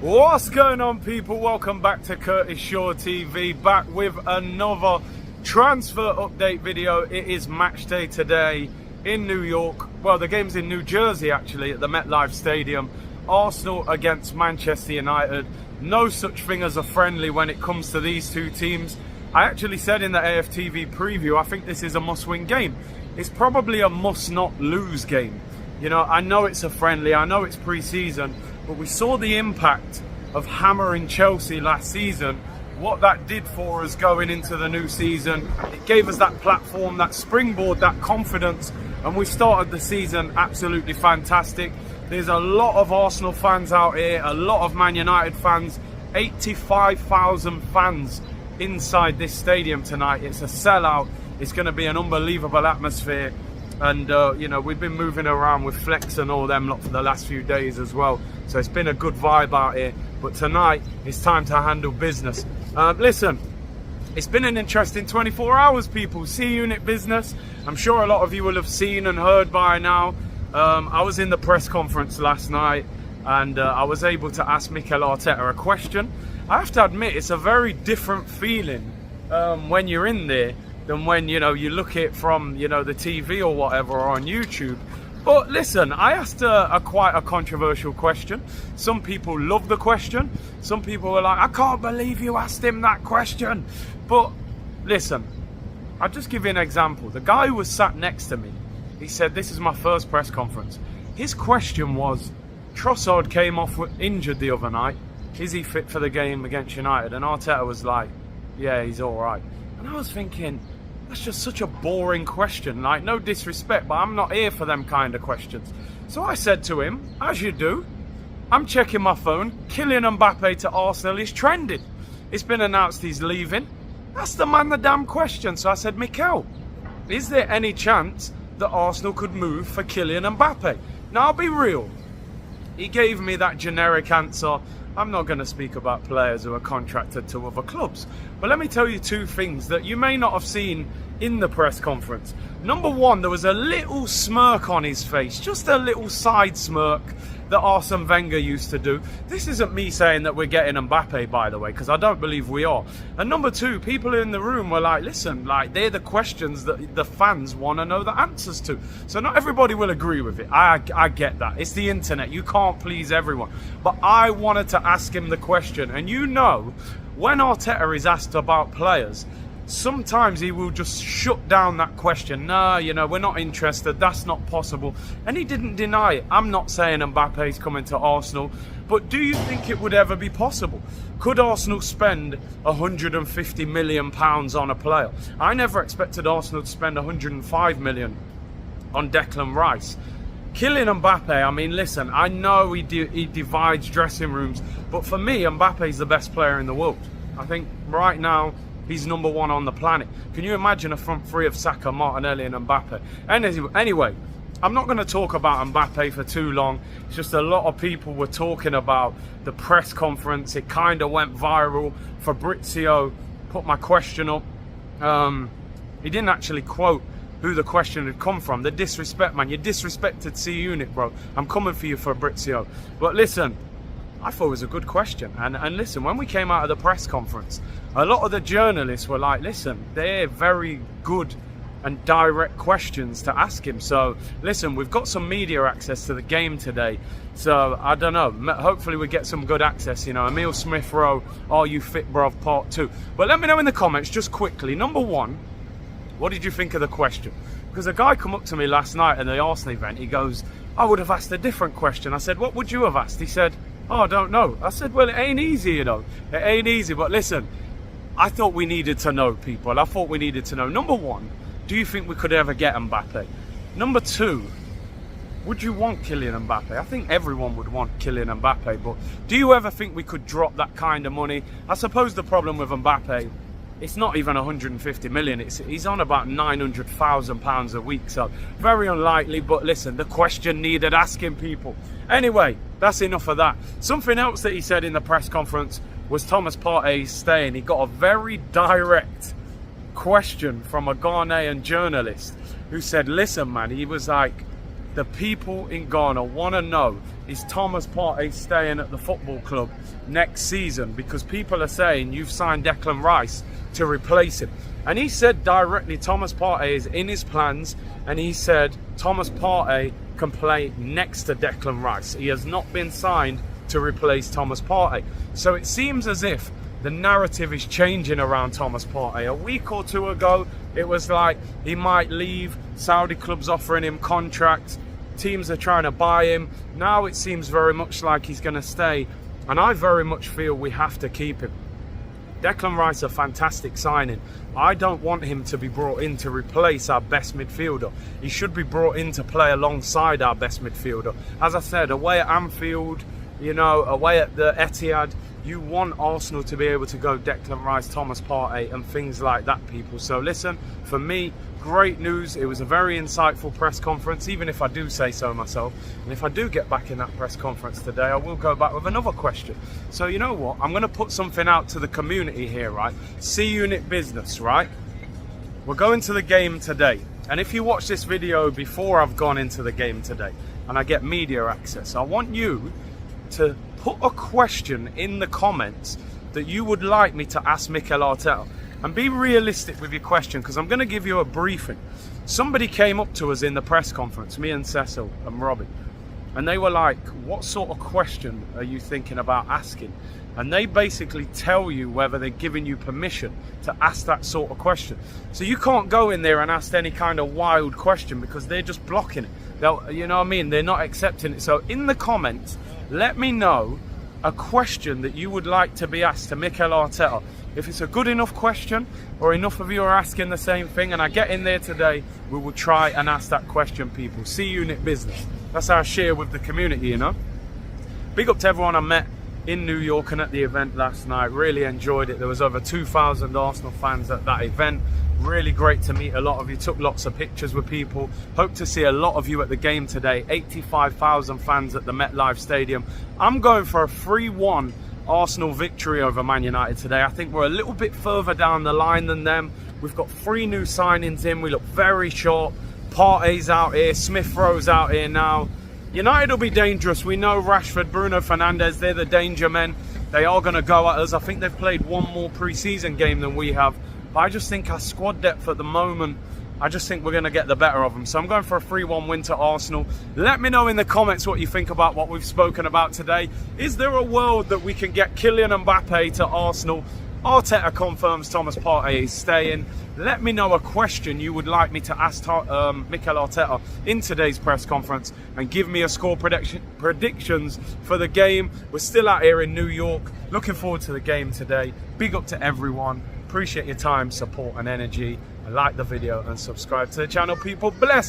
What's going on, people? Welcome back to Curtis Shaw TV, back with another transfer update video. It is match day today in New York. Well, the game's in New Jersey actually, at the MetLife Stadium. Arsenal against Manchester United. No such thing as a friendly when it comes to these two teams. I actually said in the AFTV preview, I think this is a must-win game. It's probably a must-not-lose game. You know, I know it's a friendly, I know it's pre-season, but we saw the impact of hammering Chelsea last season, what that did for us going into the new season. It gave us that platform, that springboard, that confidence, and we started the season absolutely fantastic. There's a lot of Arsenal fans out here, a lot of Man United fans, 85,000 fans inside this stadium tonight. It's a sellout. It's going to be an unbelievable atmosphere. And, you know, we've been moving around with Flex and all them lot for the last few days as well. So it's been a good vibe out here. But tonight, it's time to handle business. Listen, it's been an interesting 24 hours, people. C-Unit business. I'm sure a lot of you will have seen and heard by now. I was in the press conference last night and I was able to ask Mikel Arteta a question. I have to admit, it's a very different feeling when you're in there than when, you know, you look at it from, you know, the TV or whatever, or on YouTube. But listen, I asked quite a controversial question. Some people love the question. Some people were like, I can't believe you asked him that question. But listen, I'll just give you an example. The guy who was sat next to me, he said, this is my first press conference. His question was, Trossard came off injured the other night. Is he fit for the game against United? And Arteta was like, yeah, he's all right. And I was thinking, that's just such a boring question. Like, no disrespect, but I'm not here for them kind of questions. So I said to him, as you do, I'm checking my phone. Kylian Mbappe to Arsenal is trending. It's been announced he's leaving. That's the man, the damn question. So I said, Mikel, is there any chance that Arsenal could move for Kylian Mbappe? Now, I'll be real. He gave me that generic answer. I'm not going to speak about players who are contracted to other clubs. But let me tell you two things that you may not have seen in the press conference. Number one, there was a little smirk on his face, just a little side smirk that Arsene Wenger used to do. This isn't me saying that we're getting Mbappe, by the way, because I don't believe we are. And number two, people in the room were like, listen, like, they're the questions that the fans want to know the answers to. So not everybody will agree with it. I get that. It's the internet. You can't please everyone. But I wanted to ask him the question. And you know, when Arteta is asked about players, sometimes he will just shut down that question. No, you know, we're not interested. That's not possible. And he didn't deny it. I'm not saying Mbappe's coming to Arsenal, but do you think it would ever be possible? Could Arsenal spend £150 million on a player? I never expected Arsenal to spend £105 million on Declan Rice. Kylian Mbappe, I mean, listen, I know he divides dressing rooms, but for me, Mbappe's the best player in the world. I think right now, he's number one on the planet. Can you imagine a front three of Saka, Martinelli and Mbappe? Anyway, I'm not going to talk about Mbappe for too long. It's just a lot of people were talking about the press conference. It kind of went viral. Fabrizio put my question up. He didn't actually quote who the question had come from. The disrespect, man. You disrespected C-Unit, bro. I'm coming for you, Fabrizio. But listen, I thought it was a good question. And listen, when we came out of the press conference, a lot of the journalists were like, listen, they're very good and direct questions to ask him. So, listen, we've got some media access to the game today. So, I don't know. Hopefully we get some good access. You know, Emil Smith-Rowe, Are You Fit, Bruv, Part 2. But let me know in the comments, just quickly. Number one, what did you think of the question? Because a guy come up to me last night at the Arsenal event. He goes, I would have asked a different question. I said, what would you have asked? He said, oh, I don't know. I said, well, it ain't easy, you know. It ain't easy. But listen, I thought we needed to know, people. I thought we needed to know. Number one, do you think we could ever get Mbappe? Number two, would you want Kylian Mbappe? I think everyone would want Kylian Mbappe. But do you ever think we could drop that kind of money? I suppose the problem with Mbappe, it's not even 150 million. He's on about £900,000 a week. So very unlikely. But listen, the question needed asking, people. Anyway, that's enough of that. Something else that he said in the press conference was Thomas Partey staying. He got a very direct question from a Ghanaian journalist who said, listen, man, he was like, the people in Ghana want to know is Thomas Partey staying at the football club next season? Because people are saying you've signed Declan Rice to replace him. And he said directly Thomas Partey is in his plans, and he said Thomas Partey can play next to Declan Rice. He has not been signed to replace Thomas Partey. So it seems as if the narrative is changing around Thomas Partey. A week or two ago, it was like he might leave, Saudi clubs offering him contracts, teams are trying to buy him. Now it seems very much like he's going to stay, and I very much feel we have to keep him. Declan Rice, a fantastic signing. I don't want him to be brought in to replace our best midfielder. He should be brought in to play alongside our best midfielder. As I said, away at Anfield, you know, away at the Etihad, you want Arsenal to be able to go Declan Rice, Thomas Partey and things like that, people. So listen, for me, great news. It was a very insightful press conference, even if I do say so myself. And if I do get back in that press conference today, I will go back with another question. So you know what? I'm going to put something out to the community here, right? C-Unit Business, right? We're going to the game today. And if you watch this video before I've gone into the game today and I get media access, I want you to put a question in the comments that you would like me to ask Mikel Arteta. And be realistic with your question, because I'm going to give you a briefing. Somebody came up to us in the press conference, me and Cecil and Robin, and they were like, what sort of question are you thinking about asking? And they basically tell you whether they're giving you permission to ask that sort of question. So you can't go in there and ask any kind of wild question, because they're just blocking it. They'll, you know what I mean? They're not accepting it. So in the comments, let me know a question that you would like to be asked to Mikel Arteta. If it's a good enough question, or enough of you are asking the same thing, and I get in there today, we will try and ask that question, people. C-Unit Business. That's how I share with the community, you know. Big up to everyone I met in New York and at the event last night. Really enjoyed it. There was over 2,000 Arsenal fans at that event. Really great to meet a lot of you. Took lots of pictures with people. Hope to see a lot of you at the game today. 85,000 fans at the MetLife Stadium. I'm going for a 3-1 Arsenal victory over Man United today. I think we're a little bit further down the line than them. We've got 3 new signings in. We look very sharp. Partey's out here. Smith Rowe's out here now. United will be dangerous. We know Rashford, Bruno Fernandes, they're the danger men. They are going to go at us. I think they've played one more pre-season game than we have. But I just think our squad depth at the moment, I just think we're going to get the better of them. So I'm going for a 3-1 win to Arsenal. Let me know in the comments what you think about what we've spoken about today. Is there a world that we can get Kylian Mbappe to Arsenal? Arteta confirms Thomas Partey is staying. Let me know a question you would like me to ask Mikel Arteta in today's press conference, and give me a score predictions for the game. We're still out here in New York. Looking forward to the game today. Big up to everyone. Appreciate your time, support and energy. Like the video and subscribe to the channel, people. Bless.